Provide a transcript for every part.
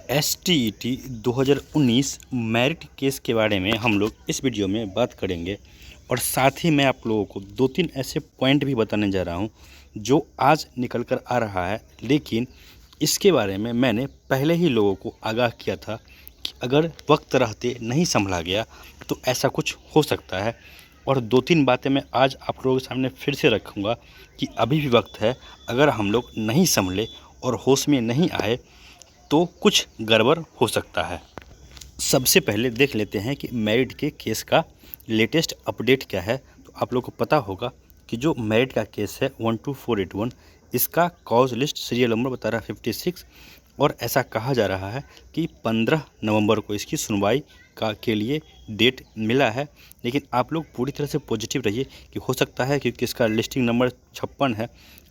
STET 2019 merit case के बारे में हम लोग इस वीडियो में बात करेंगे और साथ ही मैं आप लोगों को 2-3 ऐसे पॉइंट भी बताने जा रहा हूं जो आज निकल कर आ रहा है, लेकिन इसके बारे में मैंने पहले ही लोगों को आगाह किया था कि अगर वक्त रहते नहीं संभला गया तो ऐसा कुछ हो सकता है। और 2-3 बातें मैं आज आप लोगों के सामने फिर से रखूँगा कि अभी भी वक्त है। अगर हम लोग नहीं संभले और होश में नहीं आए तो कुछ गड़बड़ हो सकता है। सबसे पहले देख लेते हैं कि मेरिट के केस का लेटेस्ट अपडेट क्या है। तो आप लोगों को पता होगा कि जो मेरिट का केस है 12481, इसका कॉज लिस्ट सीरियल नंबर बता रहा है 56 और ऐसा कहा जा रहा है कि 15 नवंबर को इसकी सुनवाई के लिए डेट मिला है। लेकिन आप लोग पूरी तरह से पॉजिटिव रहिए कि हो सकता है, क्योंकि इसका लिस्टिंग नंबर 56 है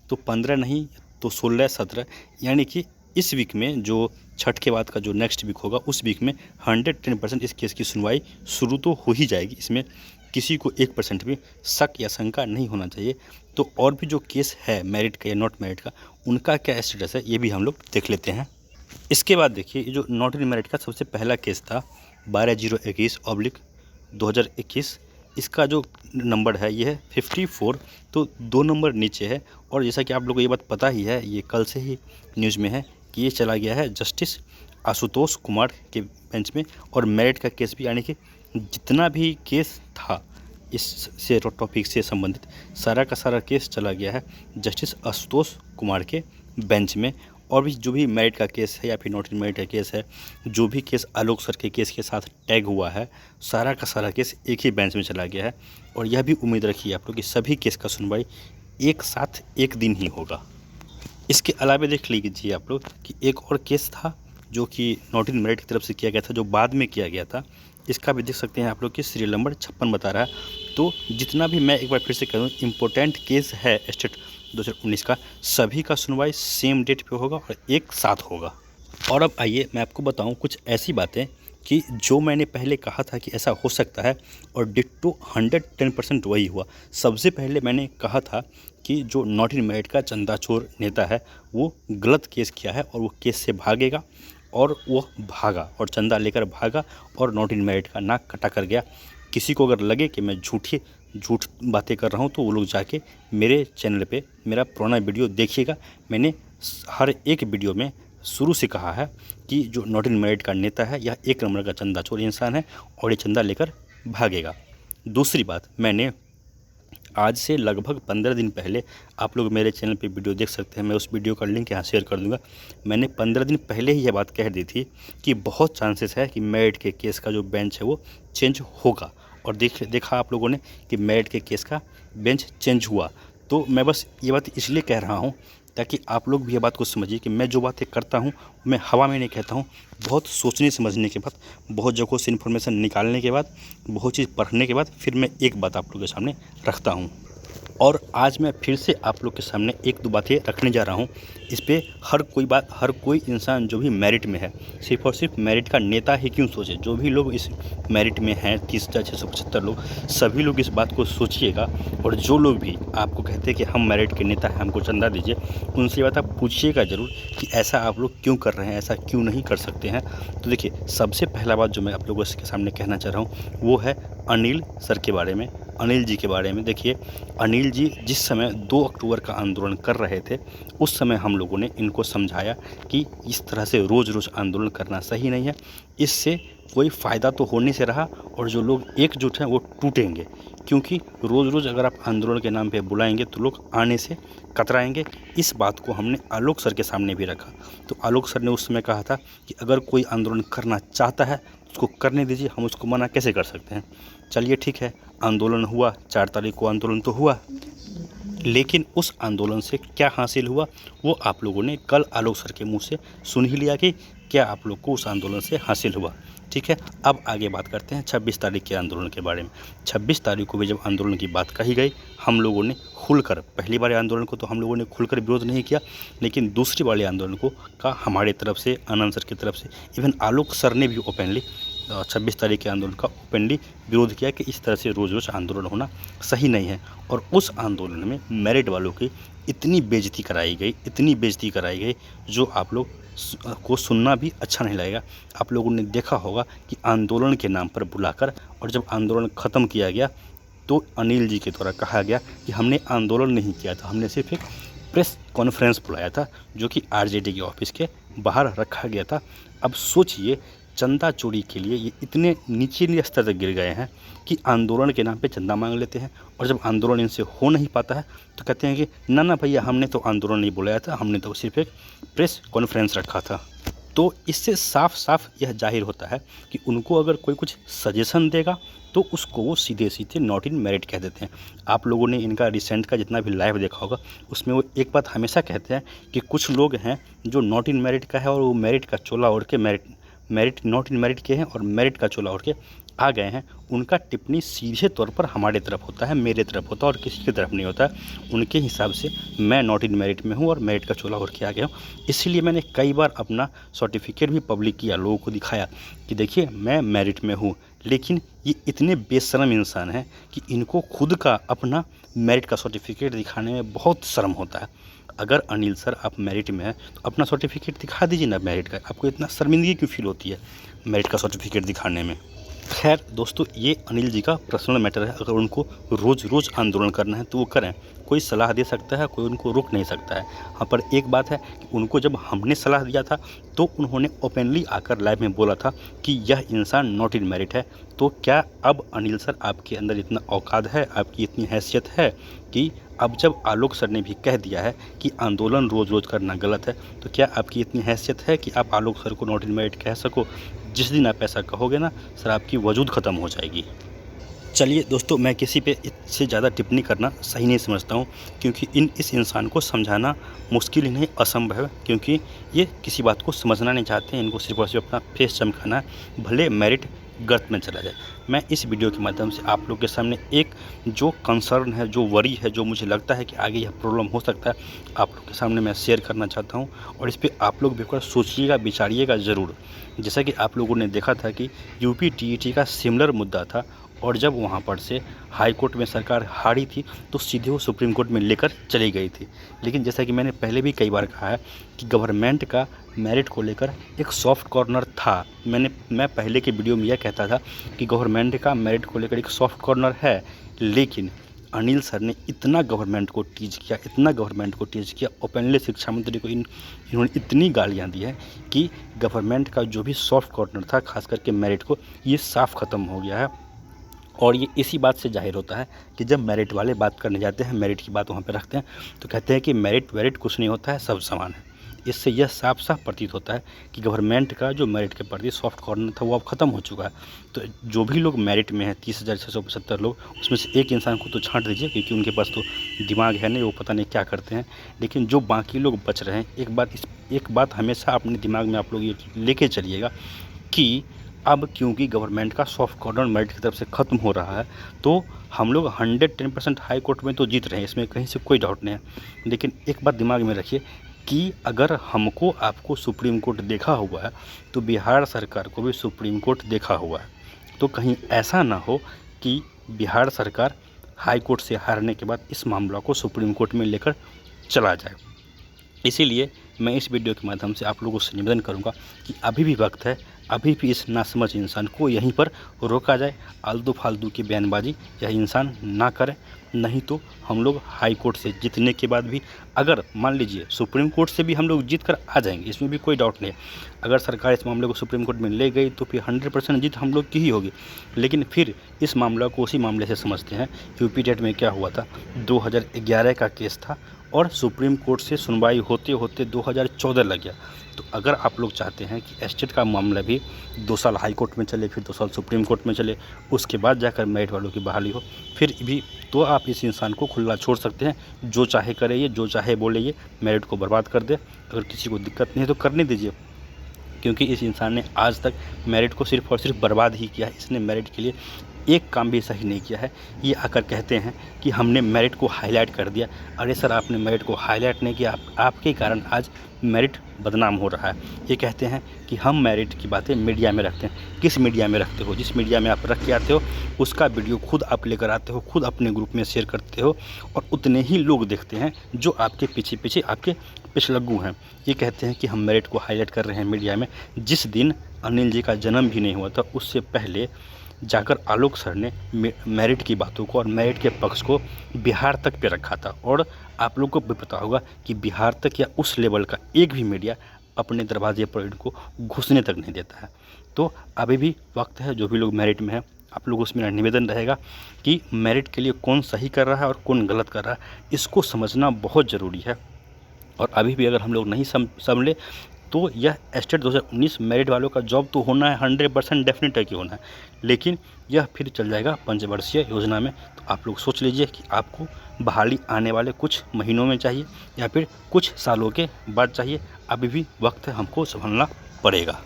तो 15 नहीं तो 16-17, यानी कि इस वीक में जो छठ के बाद का जो नेक्स्ट वीक होगा उस वीक में 110% इस केस की सुनवाई शुरू तो हो ही जाएगी। इसमें किसी को 1% भी शक या शंका नहीं होना चाहिए। तो और भी जो केस है मेरिट का या नॉट मेरिट का, उनका क्या स्टेटस है ये भी हम लोग देख लेते हैं। इसके बाद देखिए, ये जो नॉट इन मेरिट का सबसे पहला केस था 12/021/2021, इसका जो नंबर है ये है 54, तो 2 नंबर नीचे है। और जैसा कि आप लोगों को ये बात पता ही है, ये कल से ही न्यूज़ में है कि ये चला गया है जस्टिस आशुतोष कुमार के बेंच में। और मेरिट का केस भी, यानी कि जितना भी केस था इस से टॉपिक से संबंधित, सारा का सारा केस चला गया है जस्टिस आशुतोष कुमार के बेंच में। और भी जो भी मेरिट का केस है या फिर नॉट इन मेरिट का केस है, जो भी केस आलोक सर के केस के साथ टैग हुआ है, सारा का सारा केस एक ही बेंच में चला गया है। और यह भी उम्मीद रखिए आप लोग कि सभी केस का सुनवाई एक साथ एक दिन ही होगा। इसके अलावा देख लीजिए आप लोग कि एक और केस था जो कि नॉट इन मेरिट की तरफ से किया गया था, जो बाद में किया गया था। इसका भी देख सकते हैं आप लोग कि सीरियल नंबर 56 बता रहा है। तो जितना भी मैं एक बार फिर से कहूँ इम्पोर्टेंट केस है स्टेट 2019 का, सभी का सुनवाई सेम डेट पे होगा और एक साथ होगा। और अब आइए मैं आपको बताऊं कुछ ऐसी बातें कि जो मैंने पहले कहा था कि ऐसा हो सकता है और डिट्टो 110% वही हुआ। सबसे पहले मैंने कहा था कि जो नॉट इन मेरिट का चंदाचोर नेता है वो गलत केस किया है और वो केस से भागेगा, और वो भागा और चंदा लेकर भागा और नॉट इन मेरिट का नाक कटा कर गया। किसी को अगर लगे कि मैं झूठ बातें कर रहा हूँ तो वो लोग जाके मेरे चैनल पे मेरा पुराना वीडियो देखिएगा। मैंने हर एक वीडियो में शुरू से कहा है कि जो नॉट इन मेरिट का नेता है यह एक नंबर का चंदाचोर इंसान है और ये चंदा लेकर भागेगा। दूसरी बात, मैंने आज से लगभग 15 दिन पहले, आप लोग मेरे चैनल पे वीडियो देख सकते हैं, मैं उस वीडियो का लिंक यहाँ शेयर कर दूंगा। मैंने 15 दिन पहले ही यह बात कह दी थी कि बहुत चांसेस है कि मेरिट के केस का जो बेंच है वो चेंज होगा। और देखा आप लोगों ने कि मेरिट के केस का बेंच चेंज हुआ। तो मैं बस ये बात इसलिए कह रहा हूँ ताकि आप लोग भी ये बात को समझिए कि मैं जो बातें करता हूँ मैं हवा में नहीं कहता हूँ। बहुत सोचने समझने के बाद, बहुत जगहों से इन्फॉर्मेशन निकालने के बाद, बहुत चीज़ पढ़ने के बाद फिर मैं एक बात आप लोगों के सामने रखता हूँ। और आज मैं फिर से आप लोग के सामने 1-2 बातें रखने जा रहा हूँ। इस पे हर कोई इंसान जो भी मेरिट में है, सिर्फ और सिर्फ मेरिट का नेता ही क्यों सोचे, जो भी लोग इस मेरिट में हैं 30,675 लोग, सभी लोग इस बात को सोचिएगा। और जो लोग भी आपको कहते हैं कि हम मेरिट के नेता हैं, हमको चंदा दीजिए, उनसे बात आप पूछिएगा ज़रूर कि ऐसा आप लोग क्यों कर रहे हैं, ऐसा क्यों नहीं कर सकते हैं। तो देखिए, सबसे पहला बात जो मैं आप लोगों के सामने कहना चाह रहा हूँ वो है अनिल सर के बारे में, अनिल जी के बारे में। देखिए, अनिल जी जिस समय 2 अक्टूबर का आंदोलन कर रहे थे उस समय हम लोगों ने इनको समझाया कि इस तरह से रोज़ आंदोलन करना सही नहीं है, इससे कोई फ़ायदा तो होने से रहा और जो लोग एकजुट हैं वो टूटेंगे। क्योंकि रोज़ अगर आप आंदोलन के नाम पे बुलाएंगे तो लोग आने से कतराएंगे। इस बात को हमने आलोक सर के सामने भी रखा। तो आलोक सर ने उस समय कहा था कि अगर कोई आंदोलन करना चाहता है उसको करने दीजिए, हम उसको मना कैसे कर सकते हैं। चलिए ठीक है, आंदोलन हुआ, 4 तारीख को आंदोलन तो हुआ, लेकिन उस आंदोलन से क्या हासिल हुआ वो आप लोगों ने कल आलोक सर के मुंह से सुन ही लिया कि क्या आप लोग को उस आंदोलन से हासिल हुआ। ठीक है, अब आगे बात करते हैं 26 तारीख के आंदोलन के बारे में। 26 तारीख को भी जब आंदोलन की बात कही गई, हम लोगों ने खुलकर, पहली बार आंदोलन को तो हम लोगों ने खुलकर विरोध नहीं किया, लेकिन दूसरी वाले आंदोलन को का हमारे तरफ से, आनंद सर की तरफ से, इवन आलोक सर ने भी ओपनली 26 तारीख के आंदोलन का ओपनली विरोध किया कि इस तरह से रोज़ रोज़ आंदोलन होना सही नहीं है। और उस आंदोलन में मेरिट वालों की इतनी बेइज्जती कराई गई जो आप लोग को सुनना भी अच्छा नहीं लगेगा। आप लोगों ने देखा होगा कि आंदोलन के नाम पर बुलाकर और जब आंदोलन ख़त्म किया गया तो अनिल जी के द्वारा कहा गया कि हमने आंदोलन नहीं किया था, हमने सिर्फ एक प्रेस कॉन्फ्रेंस बुलाया था जो कि आरजेडी के ऑफिस के बाहर रखा गया था। अब सोचिए, चंदा चोरी के लिए ये इतने नीचे स्तर तक गिर गए हैं कि आंदोलन के नाम पे चंदा मांग लेते हैं और जब आंदोलन इनसे हो नहीं पाता है तो कहते हैं कि ना भैया, हमने तो आंदोलन नहीं बुलाया था, हमने तो सिर्फ एक प्रेस कॉन्फ्रेंस रखा था। तो इससे साफ साफ यह जाहिर होता है कि उनको अगर कोई कुछ सजेशन देगा तो उसको वो सीधे सीधे नॉट इन मेरिट कह देते हैं। आप लोगों ने इनका रिसेंट का जितना भी लाइव देखा होगा उसमें वो एक बात हमेशा कहते हैं कि कुछ लोग हैं जो नॉट इन मेरिट का है और वो मेरिट का चोला ओढ़ के मेरिट नॉट इन मेरिट के हैं और मेरिट का चोला ओढ़ के आ गए हैं। उनका टिप्पणी सीधे तौर पर हमारे तरफ होता है, मेरे तरफ होता है और किसी की तरफ नहीं होता है। उनके हिसाब से मैं नॉट इन मेरिट में हूँ और मेरिट का चोला ओढ़ के आ गया हूँ। इसीलिए मैंने कई बार अपना सर्टिफिकेट भी पब्लिक किया, लोगों को दिखाया कि देखिए मैं मेरिट में हूँ। लेकिन ये इतने बेशर्म इंसान हैं कि इनको खुद का अपना मेरिट का सर्टिफिकेट दिखाने में बहुत शर्म होता है। अगर अनिल सर आप मेरिट में हैं तो अपना सर्टिफिकेट दिखा दीजिए ना मेरिट का। आपको इतना शर्मिंदगी क्यों फील होती है मेरिट का सर्टिफिकेट दिखाने में? खैर दोस्तों, ये अनिल जी का पर्सनल मैटर है। अगर उनको रोज़ रोज़ आंदोलन करना है तो वो करें, कोई सलाह दे सकता है, कोई उनको रोक नहीं सकता है। हाँ, पर एक बात है कि उनको जब हमने सलाह दिया था तो उन्होंने ओपनली आकर लाइव में बोला था कि यह इंसान नॉट इन मेरिट है। तो क्या अब अनिल सर आपके अंदर इतना औकात है, आपकी इतनी हैसियत है कि अब जब आलोक सर ने भी कह दिया है कि आंदोलन रोज़ रोज़ करना गलत है, तो क्या आपकी इतनी हैसियत है कि आप आलोक सर को नॉट इन मेरिट कह सको? जिस दिन आप ऐसा कहोगे ना सर, आपकी वजूद ख़त्म हो जाएगी। चलिए दोस्तों, मैं किसी पे इससे ज़्यादा टिप्पणी करना सही नहीं समझता हूँ, क्योंकि इस इंसान को समझाना मुश्किल ही नहीं असंभव है, क्योंकि ये किसी बात को समझना नहीं चाहते हैं। इनको सिर्फ और सिर्फ अपना फेस चमकाना है, भले मेरिट गर्त में चला जाए। मैं इस वीडियो के माध्यम से आप लोग के सामने एक जो कंसर्न है, जो वरी है, जो मुझे लगता है कि आगे यह प्रॉब्लम हो सकता है, आप लोग के सामने मैं शेयर करना चाहता हूं। और इस पे आप लोग भी सोचिएगा, विचारिएगा ज़रूर। जैसा कि आप लोगों ने देखा था कि यूपी टीईटी का सिमिलर मुद्दा था और जब वहाँ पर से हाई कोर्ट में सरकार हारी थी तो सीधे वो सुप्रीम कोर्ट में लेकर चली गई थी। लेकिन जैसा कि मैंने पहले भी कई बार कहा है कि गवर्नमेंट का मेरिट को लेकर एक सॉफ्ट कॉर्नर था। मैं पहले के वीडियो में यह कहता था कि गवर्नमेंट का मेरिट को लेकर एक सॉफ्ट कॉर्नर है, लेकिन अनिल सर ने इतना गवर्नमेंट को टीज किया, ओपनली शिक्षा मंत्री को इन्होंने इतनी गालियाँ दी हैं कि गवर्नमेंट का जो भी सॉफ्ट कॉर्नर था, खास करके मेरिट को, ये साफ ख़त्म हो गया है। और ये इसी बात से जाहिर होता है कि जब मेरिट वाले बात करने जाते हैं, मेरिट की बात वहाँ पे रखते हैं, तो कहते हैं कि मेरिट वेरिट कुछ नहीं होता है, सब समान है। इससे यह साफ साफ प्रतीत होता है कि गवर्नमेंट का जो मेरिट के प्रति सॉफ्ट कॉर्नर था वो अब ख़त्म हो चुका है। तो जो भी लोग मेरिट में हैं, 30,675 लोग, उसमें से एक इंसान को तो छांट दीजिए, क्योंकि उनके पास तो दिमाग है नहीं, वो पता नहीं क्या करते हैं। लेकिन जो बाकी लोग बच रहे हैं, एक बात हमेशा अपने दिमाग में आप लोग ये लेके चलिएगा कि अब क्योंकि गवर्नमेंट का सॉफ्ट कॉर्नर मेरिट की तरफ से ख़त्म हो रहा है तो हम लोग 110% हाई कोर्ट में तो जीत रहे हैं, इसमें कहीं से कोई डाउट नहीं है। लेकिन एक बात दिमाग में रखिए कि अगर हमको आपको सुप्रीम कोर्ट देखा हुआ है तो बिहार सरकार को भी सुप्रीम कोर्ट देखा हुआ है। तो कहीं ऐसा ना हो कि बिहार सरकार हाई कोर्ट से हारने के बाद इस मामला को सुप्रीम कोर्ट में लेकर चला जाए। इसीलिए मैं इस वीडियो के माध्यम से आप लोगों से निवेदन करूंगा कि अभी भी वक्त है, अभी भी इस नासमझ इंसान को यहीं पर रोका जाए। आलतू फालतू की बयानबाजी यह इंसान ना करे, नहीं तो हम लोग हाई कोर्ट से जीतने के बाद भी, अगर मान लीजिए सुप्रीम कोर्ट से भी हम लोग जीत कर आ जाएंगे, इसमें भी कोई डाउट नहीं है। अगर सरकार इस मामले को सुप्रीम कोर्ट में ले गई तो फिर 100% जीत हम लोग की ही होगी। लेकिन फिर इस मामला को उसी मामले से समझते हैं। यूपी टेट में क्या हुआ था, 2011 का केस था और सुप्रीम कोर्ट से सुनवाई होते होते 2014 लग गया। तो अगर आप लोग चाहते हैं कि एस्टेट का मामला भी 2 साल हाई कोर्ट में चले, फिर 2 साल सुप्रीम कोर्ट में चले, उसके बाद जाकर मेरिट वालों की बहाली हो, फिर भी तो आप इस इंसान को खुला छोड़ सकते हैं। जो चाहे करे ये, जो चाहे बोले ये, मेरिट को बर्बाद कर दे। अगर किसी को दिक्कत नहीं है तो करने दीजिए, क्योंकि इस इंसान ने आज तक मेरिट को सिर्फ और सिर्फ बर्बाद ही किया है। इसने मेरिट के लिए एक काम भी सही नहीं किया है। ये आकर कहते हैं कि हमने मेरिट को हाईलाइट कर दिया। अरे सर, आपने मेरिट को हाईलाइट नहीं किया, आपके कारण आज मेरिट बदनाम हो रहा है। ये कहते हैं कि हम मेरिट की बातें मीडिया में रखते हैं। किस मीडिया में रखते हो? जिस मीडिया में आप रख के आते हो उसका वीडियो खुद आप लेकर आते हो, खुद अपने ग्रुप में शेयर करते हो और उतने ही लोग देखते हैं जो आपके पीछे पीछे आपके पिछलग्गू हैं। ये कहते हैं कि हम मेरिट को हाईलाइट कर रहे हैं मीडिया में। जिस दिन अनिल जी का जन्म भी नहीं हुआ था उससे पहले जाकर आलोक सर ने मेरिट की बातों को और मेरिट के पक्ष को बिहार तक पे रखा था। और आप लोग को भी पता होगा कि बिहार तक या उस लेवल का एक भी मीडिया अपने दरवाजे पर इनको घुसने तक नहीं देता है। तो अभी भी वक्त है, जो भी लोग मेरिट में हैं आप लोग उसमें निवेदन रहेगा कि मेरिट के लिए कौन सही कर रहा है और कौन गलत कर रहा है, इसको समझना बहुत ज़रूरी है। और अभी भी अगर हम लोग नहीं समझे तो यह स्टेट 2019 मेरिट वालों का जॉब तो होना है 100% डेफिनेट है कि होना है, लेकिन यह फिर चल जाएगा पंचवर्षीय योजना में। तो आप लोग सोच लीजिए कि आपको बहाली आने वाले कुछ महीनों में चाहिए या फिर कुछ सालों के बाद चाहिए। अभी भी वक्त है, हमको संभलना पड़ेगा।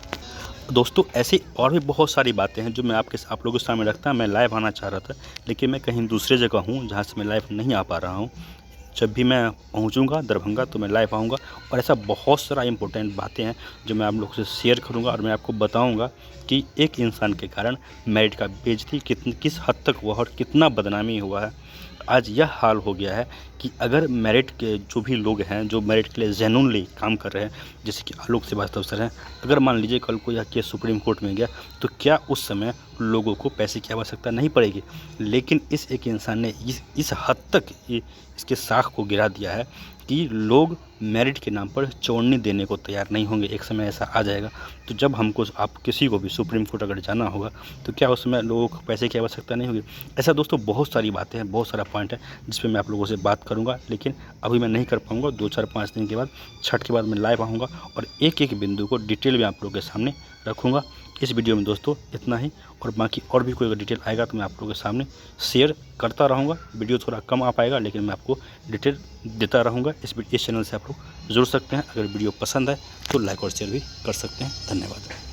दोस्तों, ऐसी और भी बहुत सारी बातें हैं जो मैं आप लोगों के सामने रखता। मैं लाइव आना चाह रहा था लेकिन मैं कहीं दूसरे जगह हूँ जहाँ से मैं लाइव नहीं आ पा रहा हूँ। जब भी मैं पहुंचूंगा दरभंगा तो मैं लाइव आऊँगा और ऐसा बहुत सारा इम्पोर्टेंट बातें हैं जो मैं आप लोगों से शेयर करूंगा और मैं आपको बताऊंगा कि एक इंसान के कारण मेरिट का बेइज्जती किस हद तक हुआ और कितना बदनामी हुआ है। आज यह हाल हो गया है कि अगर मेरिट के जो भी लोग हैं जो मेरिट के लिए जेन्युइनली काम कर रहे हैं, जैसे कि आलोक श्रीवास्तव सर हैं, अगर मान लीजिए कल को यह केस सुप्रीम कोर्ट में गया तो क्या उस समय लोगों को पैसे की आवश्यकता नहीं पड़ेगी? लेकिन इस एक इंसान ने इस हद तक इसके साख को गिरा दिया है कि लोग मेरिट के नाम पर चौड़नी देने को तैयार नहीं होंगे। एक समय ऐसा आ जाएगा तो जब आप किसी को भी सुप्रीम कोर्ट अगर जाना होगा तो क्या उस समय लोगों को पैसे की आवश्यकता नहीं होगी? ऐसा दोस्तों बहुत सारी बातें हैं, बहुत सारा पॉइंट है जिस पे मैं आप लोगों से बात करूंगा, लेकिन अभी मैं नहीं कर पाऊंगा। 2-4-5 दिन के बाद, छठ के बाद मैं लाइव आऊँगा और एक एक बिंदु को डिटेल में आप लोगों के सामने रखूँगा। इस वीडियो में दोस्तों इतना ही, और बाकी और भी कोई अगर डिटेल आएगा तो मैं आप लोगों के सामने शेयर करता रहूँगा। वीडियो थोड़ा कम आ पाएगा लेकिन मैं आपको डिटेल देता रहूँगा। इस चैनल से आप लोग जुड़ सकते हैं। अगर वीडियो पसंद आए तो लाइक और शेयर भी कर सकते हैं। धन्यवाद।